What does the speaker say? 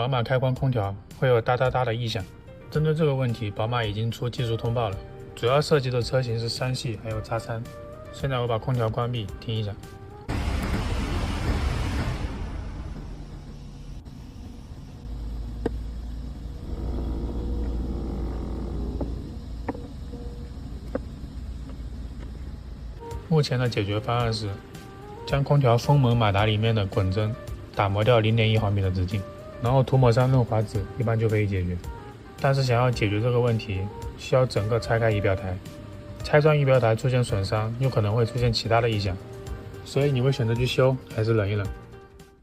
宝马开关空调会有哒哒哒的异响。针对这个问题，宝马已经出技术通报了，主要涉及的车型是3系还有 X3。现在我把空调关闭，听一下。目前的解决方案是将空调风门马达里面的滚针打磨掉0.1毫米的直径，然后涂抹上润滑脂，一般就可以解决。但是想要解决这个问题，需要整个拆开仪表台，拆穿仪表台出现损伤，有可能会出现其他的异响，所以你会选择去修还是忍一忍？